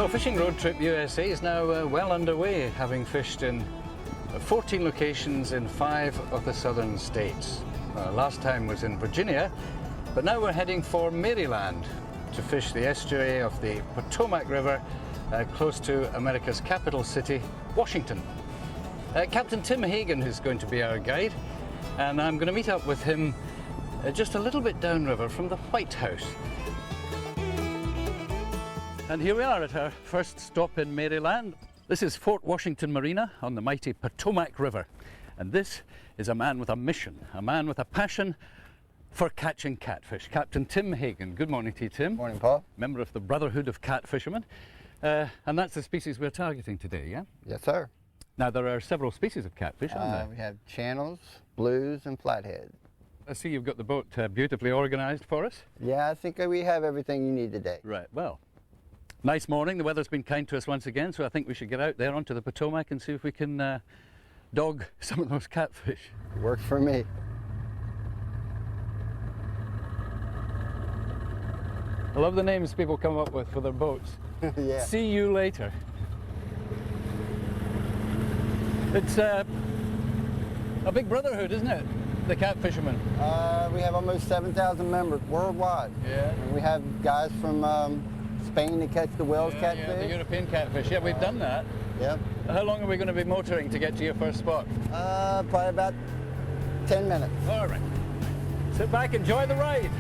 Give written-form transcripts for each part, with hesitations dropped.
Well, Fishing Road Trip USA is now well underway, having fished in 14 locations in 5 of the southern states. Last time was in Virginia, but now we're heading for Maryland to fish the estuary of the Potomac River close to America's capital city, Washington. Captain Tim Hagan is going to be our guide, and I'm going to meet up with him just a little bit downriver from the White House. And here we are at our first stop in Maryland. This is Fort Washington Marina on the mighty Potomac River. And this is a man with a mission, a man with a passion for catching catfish. Captain Tim Hagan. Good morning to you, Tim. Morning, Paul. Member of the Brotherhood of Catfishermen. And that's the species we're targeting today, yeah? Yes, sir. Now, there are several species of catfish, aren't there? We have channels, blues, and flathead. I see you've got the boat beautifully organized for us. Yeah, I think we have everything you need today. Right, well, nice morning. The weather's been kind to us once again, so I think we should get out there onto the Potomac and see if we can dog some of those catfish. Works for me. I love the names people come up with for their boats. Yeah. See you later. It's a big brotherhood, isn't it? The catfishermen. We have almost 7,000 members worldwide. Yeah. And we have guys from Spain to catch the Wells catfish. Yeah, the European catfish. Yeah, we've done that. Yep. How long are we going to be motoring to get to your first spot? Probably about 10 minutes. All right. Sit back, enjoy the ride.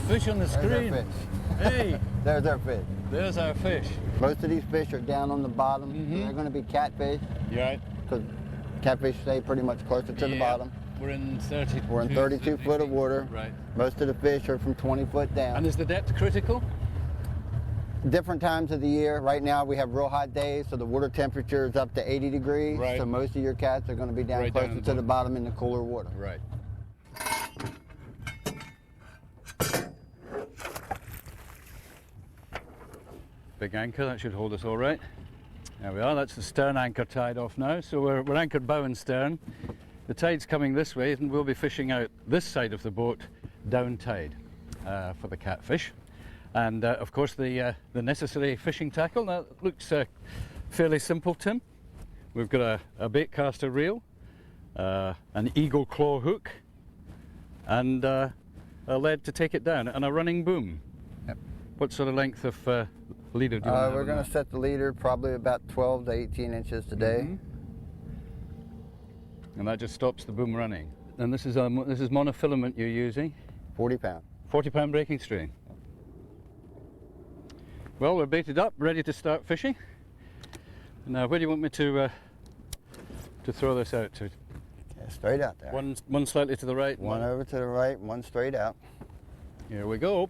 Fish on the screen. There's our fish. Hey, There's our fish. there's our fish. Most of these fish are down on the bottom. Mm-hmm. They're going to be catfish You right? because catfish stay pretty much closer to the bottom. We're in 32. We're in 32 foot of water. Right. Most of the fish are from 20 foot down. And is the depth critical? Different times of the year. Right now we have real hot days, so the water temperature is up to 80 degrees. Right. So most of your cats are going to be down Right closer down to the bottom in the cooler water. Right. Big anchor, that should hold us all right. There we are, that's the stern anchor tied off now. So we're anchored bow and stern. The tide's coming this way, and we'll be fishing out this side of the boat down tide for the catfish. And of course the necessary fishing tackle. Now it looks fairly simple, Tim. We've got a bait caster reel, an eagle claw hook, and a lead to take it down, and a running boom. Yep. What sort of length of leader do you want? We're going to set the leader probably about 12 to 18 inches today. Mm-hmm. And that just stops the boom running. And this is monofilament you're using? 40 pound. 40-pound breaking strain. Well, we're baited up, ready to start fishing. Now, where do you want me to throw this out to? Yeah, straight out there. One slightly to the right. One over to the right, one straight out. Here we go.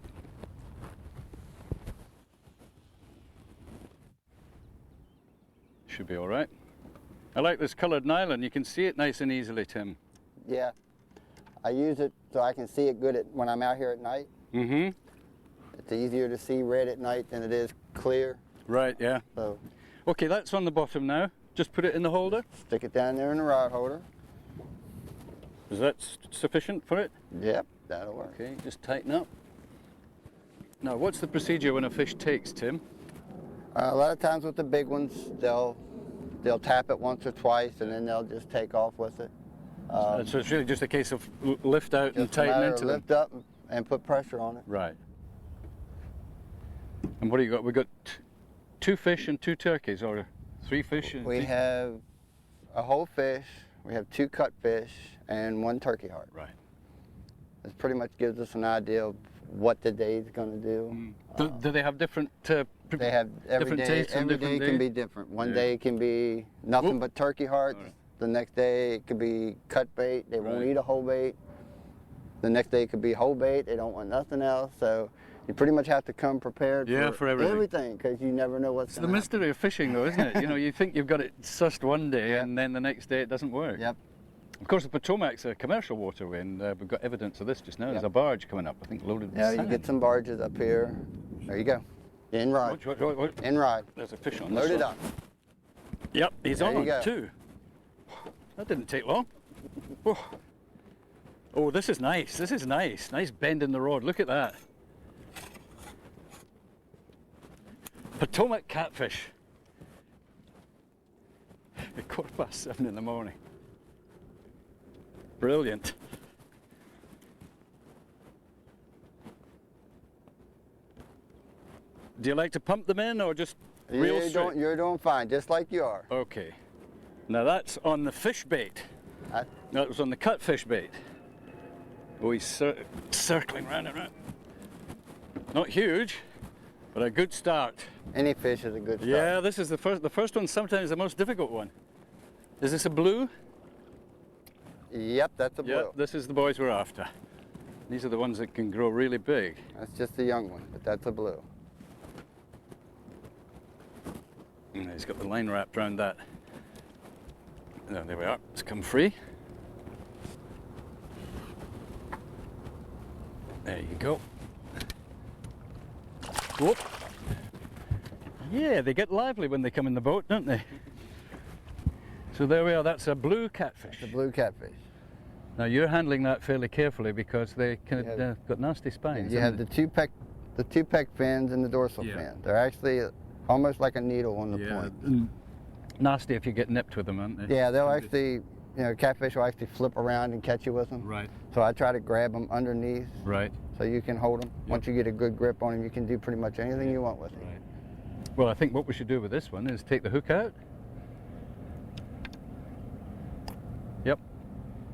Should be all right. I like this coloured nylon. You can see it nice and easily, Tim. Yeah. I use it so I can see it good when I'm out here at night. Mm-hmm. It's easier to see red at night than it is clear. Right, yeah. So Okay, that's on the bottom now. Just put it in the holder. stick it down there in the rod holder. Is that sufficient for it? Yep, that'll work. Okay, just tighten up. Now, what's the procedure when a fish takes, Tim? A lot of times with the big ones, they'll tap it once or twice, and then they'll just take off with it. So it's really just a case of lift out and Just a matter tighten of into them. lift up and put pressure on it. Right. And what do you got? We've got 2 fish and 2 turkeys, or 3 fish? And We have a whole fish, we have 2 cutfish, and 1 turkey heart. Right. This pretty much gives us an idea of what the day's going to do. Do they have different They have every different day. tastes on Every different day can days? be different. One Yeah. day can be nothing Whoop. but turkey hearts. All right. The next day it could be cut bait. They won't Right. eat a whole bait. The next day it could be whole bait. They don't want nothing else. So You pretty much have to come prepared for everything. Everything, because you never know what's It's the going to happen. mystery of fishing, though, isn't it? You know, you think you've got it sussed one day, and then the next day it doesn't work. Yep. Of course, the Potomac's a commercial waterway, and we've got evidence of this just now. There's a barge coming up, I think, loaded with Yeah, you sand. get some barges up here. There you go. In ride. Watch. In ride. There's a fish on this Load it one. up. Yep, he's There you on go. too. That didn't take long. Oh, this is nice. This is nice. Nice bend in the rod. Look at that. Potomac catfish. At 7:15 in the morning. Brilliant. Do you like to pump them in or just real straight? You're doing fine, just like you are. Okay. Now that's on the fish bait. That was on the catfish bait. Oh, he's circling round and round. Not huge, but a good start. Any fish is a good start. Yeah, this is the first. The first one's sometimes the most difficult one. Is this a blue? Yep, that's a blue. Yep, this is the boys we're after. These are the ones that can grow really big. That's just a young one, but that's a blue. And he's got the line wrapped around that. No, there we are. It's come free. There you go. Whoop. Yeah, they get lively when they come in the boat, don't they? So there we are. That's a blue catfish. The blue catfish. Now you're handling that fairly carefully because they kind of got nasty spines. You have the two pec fins and the dorsal fin. They're actually almost like a needle on the point. Nasty if you get nipped with them, aren't they? Yeah, they'll actually, you know, catfish will actually flip around and catch you with them. Right. So I try to grab them underneath. Right. So you can hold them. Yep. Once you get a good grip on them, you can do pretty much anything you want with them. Right. Well, I think what we should do with this one is take the hook out. Yep.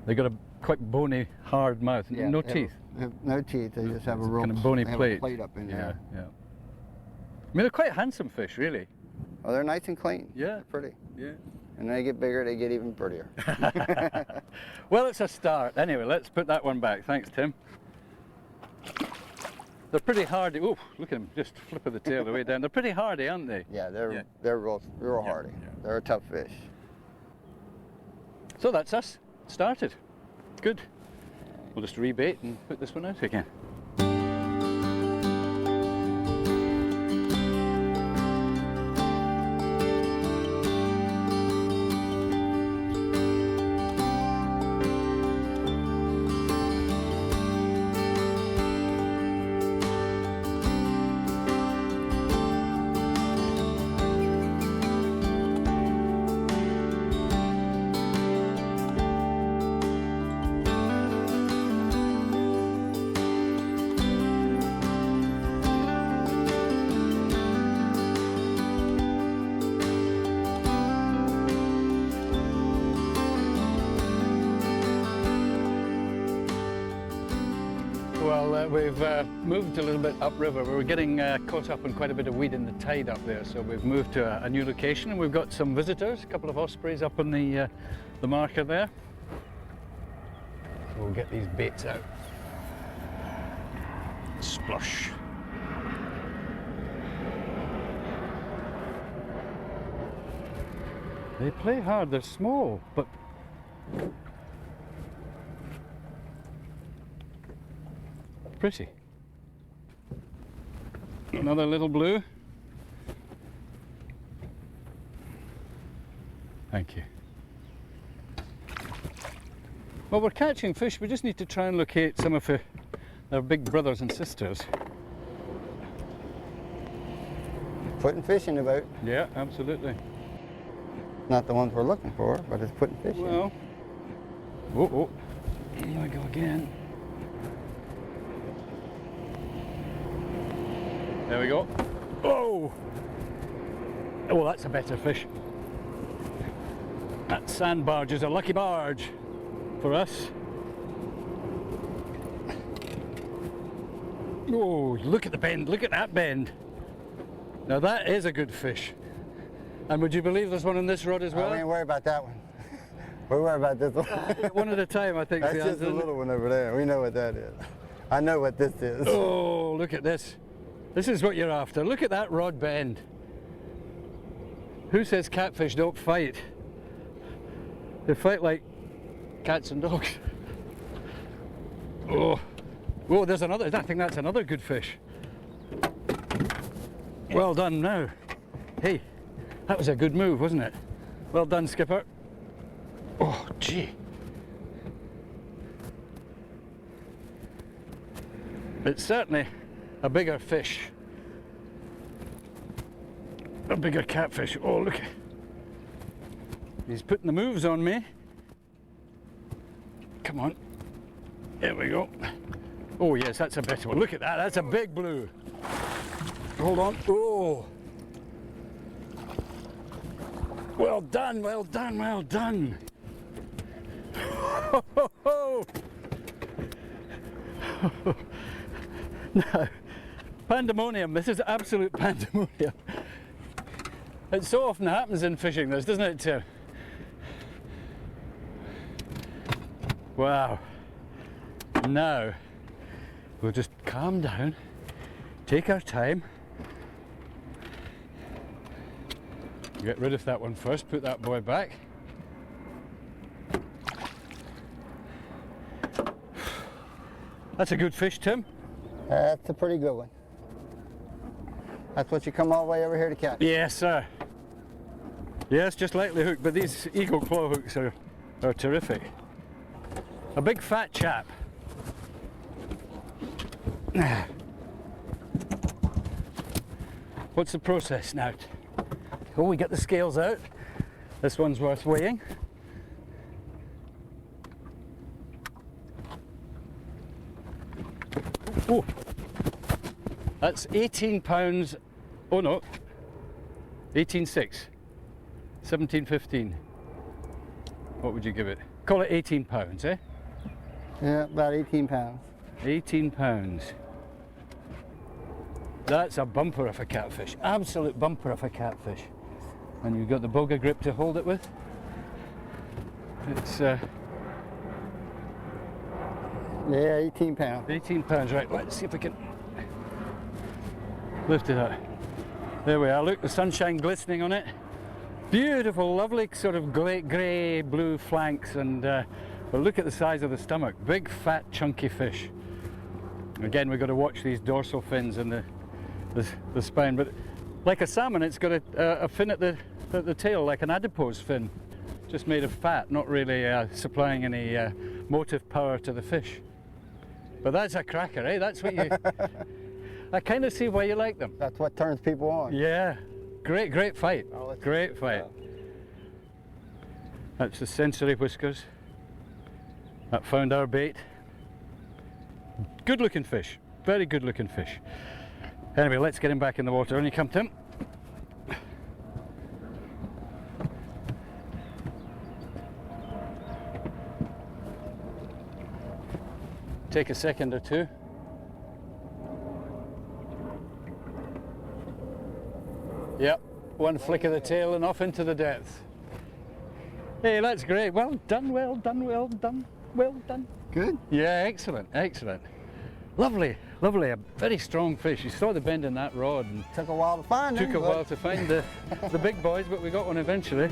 They got a quite bony, hard mouth. Yeah, No they teeth. have no teeth. They just have a real kind of bony they have plate. a plate up in there. Yeah. I mean, they're quite handsome fish, really. Oh, they're nice and clean. Yeah. They're pretty. Yeah. And they get bigger, they get even prettier. Well, it's a start. Anyway, let's put that one back. Thanks, Tim. They're pretty hardy. Oh, look at them, just flip of the tail the way down. They're pretty hardy, aren't they? Yeah, they're real hardy. Yeah. They're a tough fish. So that's us. Started. Good. We'll just rebait and put this one out again. Well, we've moved a little bit upriver. We were getting caught up in quite a bit of weed in the tide up there, so we've moved to a new location, and we've got some visitors, a couple of ospreys up on the marker there. So we'll get these baits out. Splush. They play hard. They're small, but pretty. Another little blue. Thank you. Well, we're catching fish. We just need to try and locate some of their big brothers and sisters. Putting fish in the boat. Yeah, absolutely. Not the ones we're looking for, but it's putting fish in. Well, oh, here I go again. There we go. Oh! Oh, that's a better fish. That sand barge is a lucky barge for us. Oh, look at the bend, look at that bend. Now that is a good fish. And would you believe there's one on this rod as well? We ain't worried about that one. We're worried about this one. One at a time, I think. That's just a little one over there. We know what that is. I know what this is. Oh, look at this. This is what you're after. Look at that rod bend. Who says catfish don't fight? They fight like cats and dogs. Oh, oh, there's another. I think that's another good fish. Well done now. Hey, that was a good move, wasn't it? Well done, skipper. Oh, gee. It's certainly a bigger fish. A bigger catfish. Oh, look. He's putting the moves on me. Come on. There we go. Oh, yes, that's a better one. Look at that. That's a big blue. Hold on. Oh. Well done, well done, well done. Ho, ho, ho. No. Pandemonium. This is absolute pandemonium. It so often happens in fishing, this, doesn't it, Tim? Wow. Now, we'll just calm down, take our time. Get rid of that one first, put that boy back. That's a good fish, Tim. That's a pretty good one. That's what you come all the way over here to catch. Yes, sir. Yes, just lightly hooked, but these eagle claw hooks are terrific. A big fat chap. What's the process now? Oh, we get the scales out. This one's worth weighing. Oh, that's 18 pounds. Oh no, 18.6, 17.15. What would you give it? Call it 18 pounds, eh? Yeah, about 18 pounds. 18 pounds. That's a bumper of a catfish. Absolute bumper of a catfish. And you've got the boga grip to hold it with. It's yeah, 18 pounds. 18 pounds, right. Let's see if we can lift it up. There we are. Look, the sunshine glistening on it. Beautiful, lovely sort of grey blue flanks, and but look at the size of the stomach. Big, fat, chunky fish. Again, we've got to watch these dorsal fins and the spine. But like a salmon, it's got a fin at the tail, like an adipose fin, just made of fat, not really supplying any motive power to the fish. But that's a cracker, eh? That's what you... I kind of see why you like them. That's what turns people on. Yeah. Great fight. Oh, great fight. That's the sensory whiskers. That found our bait. Good looking fish. Very good looking fish. Anyway, let's get him back in the water. On you come, Tim. Take a second or two. Yep, one flick of the tail and off into the depth. Hey, that's great. Well done, well done, well done, well done. Good? Yeah, excellent, excellent. Lovely, lovely, a very strong fish. You saw the bend in that rod. And took a while to find him. Took a while to find the big boys, but we got one eventually.